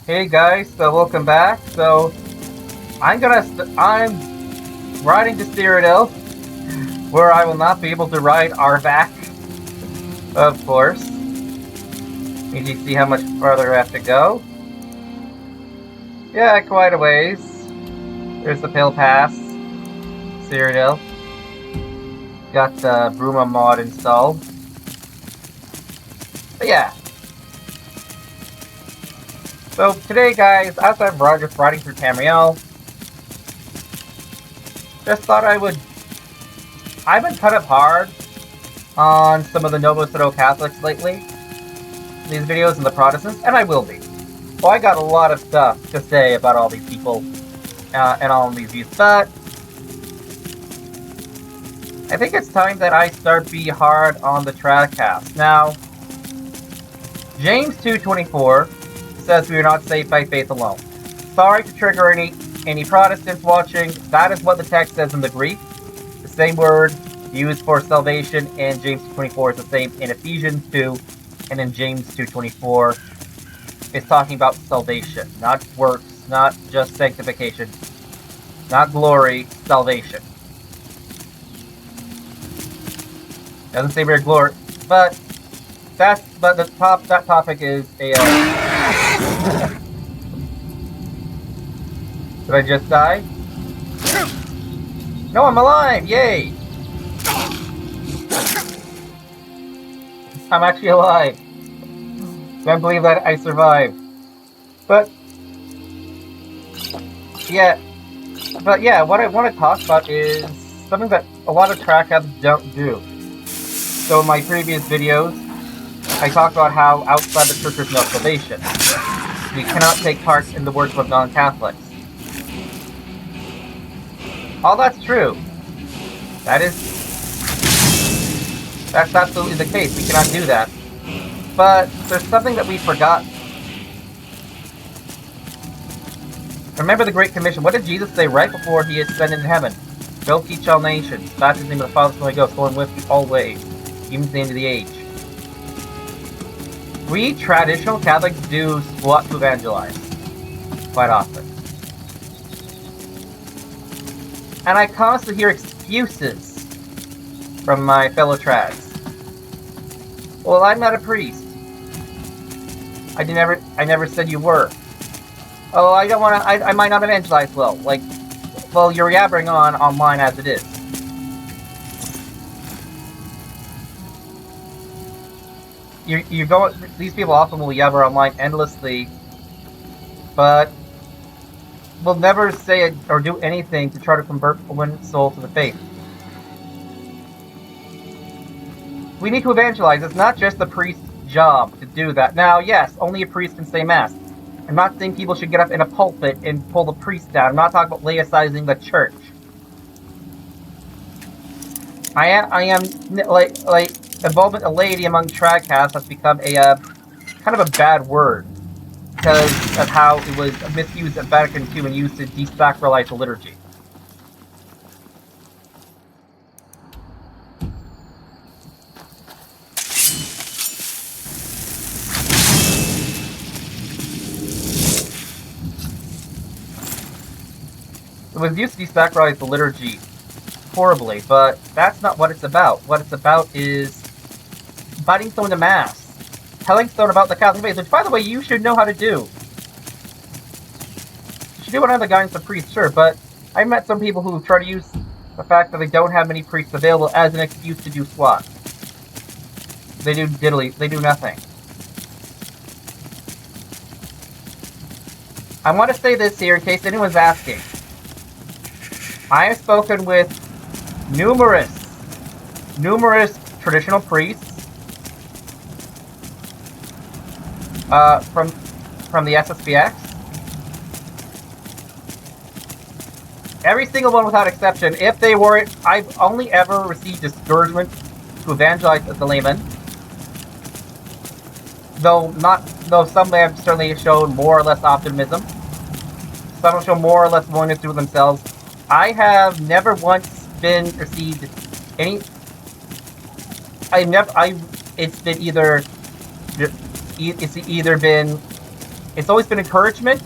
Hey guys, so welcome back. So I'm riding to CYRODIL, where I will not be able to ride our back, of course. Need you see how much farther I have to go. Yeah, quite a ways. There's the Pale Pass, CYRODIL. Got the Bruma mod installed. But yeah. So today, guys, as I'm just riding through Tamriel, just thought I've been cut up hard on some of the Novo Pseudo Catholics lately. These videos and the Protestants, and I will be. Well, I got a lot of stuff to say about all these people and all of these views, but I think it's time that I start being hard on the Tradcast. Now, James 2:24 says we are not saved by faith alone. Sorry to trigger any Protestants watching. That is what the text says in the Greek. The same word used for salvation in James 2:24 is the same in Ephesians 2, and in James 2:24 it's talking about salvation, not works, not just sanctification, not glory, salvation. Doesn't say we're glory, but that topic is a. Did I just die? No, I'm alive! Yay! I'm actually alive. Can't believe that I survived. But yeah, what I want to talk about is something that a lot of trackheads don't do. So in my previous videos, I talked about how outside the church there's no salvation. We cannot take part in the worship of non-Catholics. All that's true. That's absolutely the case. We cannot do that. But there's something that we forgot. Remember the Great Commission. What did Jesus say right before he ascended into heaven? Go teach all nations. Baptize in the name of the Father, Son, and Holy Ghost, going with you always, even to the end of the age. We traditional Catholics do squat to evangelize quite often. And I constantly hear excuses from my fellow trads. Well, I'm not a priest. I never said you were. Oh, I don't want to. I might not evangelize well. Like, well, you're yabbering on online as it is. You go. These people often will yabber online endlessly, but will never say it or do anything to try to convert one soul to the faith. We need to evangelize. It's not just the priest's job to do that. Now, yes, only a priest can say mass. I'm not saying people should get up in a pulpit and pull the priest down. I'm not talking about laicizing the church. I am like involvement of laity among tradcasts has become a kind of a bad word because of how it was misused at Vatican II and used to desacralize the liturgy. It was used to desacralize the liturgy horribly, but that's not what it's about. What it's about is inviting someone to Mass, telling someone about the Catholic faith, which, by the way, you should know how to do. You should do it under the guidance of priests, sure, but I met some people who try to use the fact that they don't have many priests available as an excuse to do SWAT. They do diddly. They do nothing. I want to say this here in case anyone's asking. I have spoken with numerous traditional priests from the SSPX. Every single one without exception. If they were, I've only ever received discouragement to evangelize as a layman. Though some have certainly shown more or less optimism. Some have shown more or less willingness to do it themselves. I have never once been received any. It's either been It's always been encouragement.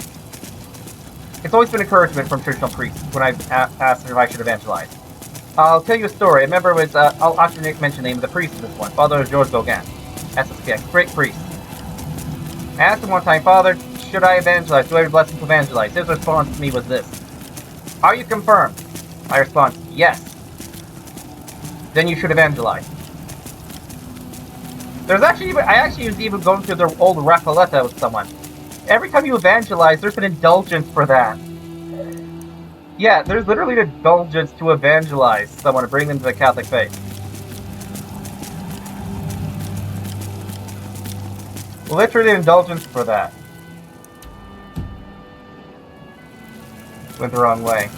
It's always been encouragement from traditional priests when I've asked if I should evangelize. I'll tell you a story. I remember it was, I'll actually mention the name of the priest in this one, Father George Gauguin, SSPX, great priest. I asked him one time, Father, should I evangelize? Do I have a blessing to evangelize? His response to me was this: are you confirmed? My response, yes. Then you should evangelize. I actually was even going through the old Recoleta with someone. Every time you evangelize, there's an indulgence for that. Yeah, there's literally an indulgence to evangelize someone, to bring them to the Catholic faith. Literally an indulgence for that. Went the wrong way.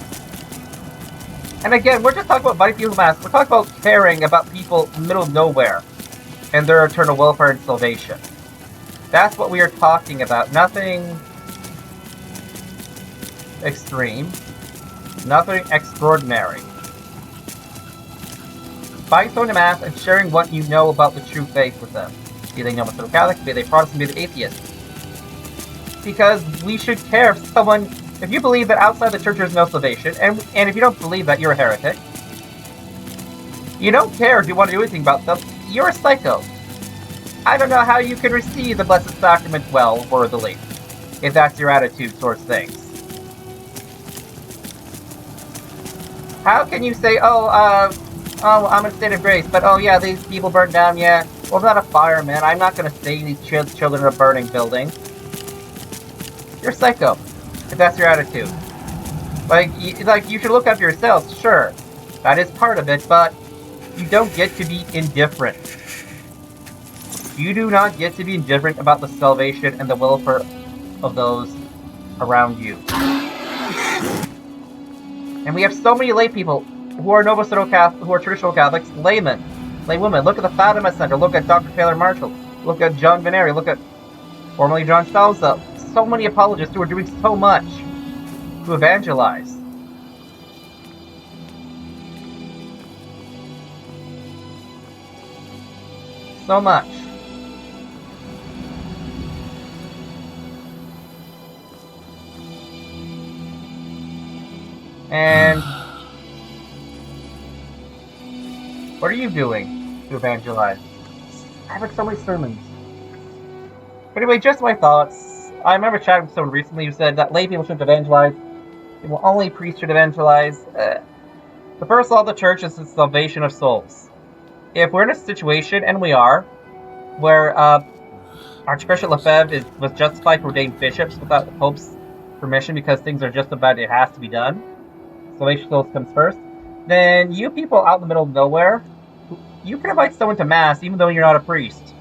And again, we're just talking about inviting people to Mass. We're talking about caring about people in the middle of nowhere and their eternal welfare and salvation. That's what we are talking about. Nothing extreme. Nothing extraordinary. Inviting someone to Mass and sharing what you know about the true faith with them. Be they Roman Catholic, be they Protestant, be they atheist. Because we should care if someone... If you believe that outside the church there's no salvation, and if you don't believe that, you're a heretic. You don't care if you want to do anything about them, you're a psycho. I don't know how you can receive the Blessed Sacrament well, worthily, if that's your attitude towards things. How can you say, I'm in a state of grace, but oh yeah, these people burned down, yeah. Well, I'm not a fireman, I'm not going to stay these children in a burning building. You're a psycho, if that's your attitude. Like, you should look after yourselves, sure. That is part of it, but you don't get to be indifferent. You do not get to be indifferent about the salvation and the welfare of those around you. And we have so many lay people who are who are traditional Catholics, laymen, laywomen. Look at the Fatima Center. Look at Dr. Taylor Marshall. Look at John Veneri. Look at formerly John Salza. So many apologists who are doing so much to evangelize. So much. And what are you doing to evangelize? I have like so many sermons. But anyway, just my thoughts. I remember chatting with someone recently who said that lay people shouldn't evangelize. Well, only priests should evangelize. The first law of the church is the salvation of souls. If we're in a situation, and we are, where Archbishop Lefebvre was justified to ordain bishops without the Pope's permission because things are just about it has to be done, salvation of souls comes first, then you people out in the middle of nowhere, you can invite someone to Mass even though you're not a priest.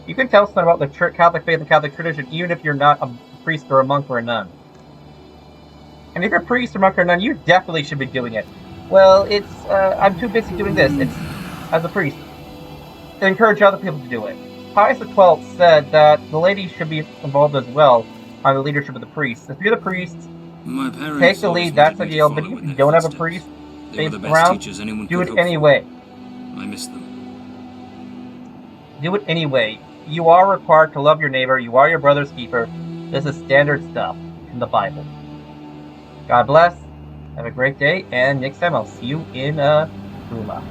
You can tell someone about the Catholic faith and Catholic tradition even if you're not a priest or a monk or a nun. And if you're a priest or monk or a nun, you definitely should be doing it. Well, I'm too busy doing this. It's, as a priest, to encourage other people to do it. Pius XII said that the ladies should be involved as well on the leadership of the priests. If you're the priest, take the lead, that's ideal, but if you don't have a priest around, do it anyway. I miss them. Do it anyway. You are required to love your neighbor, you are your brother's keeper. This is standard stuff in the Bible. God bless, have a great day, and next time I'll see you in Ruma.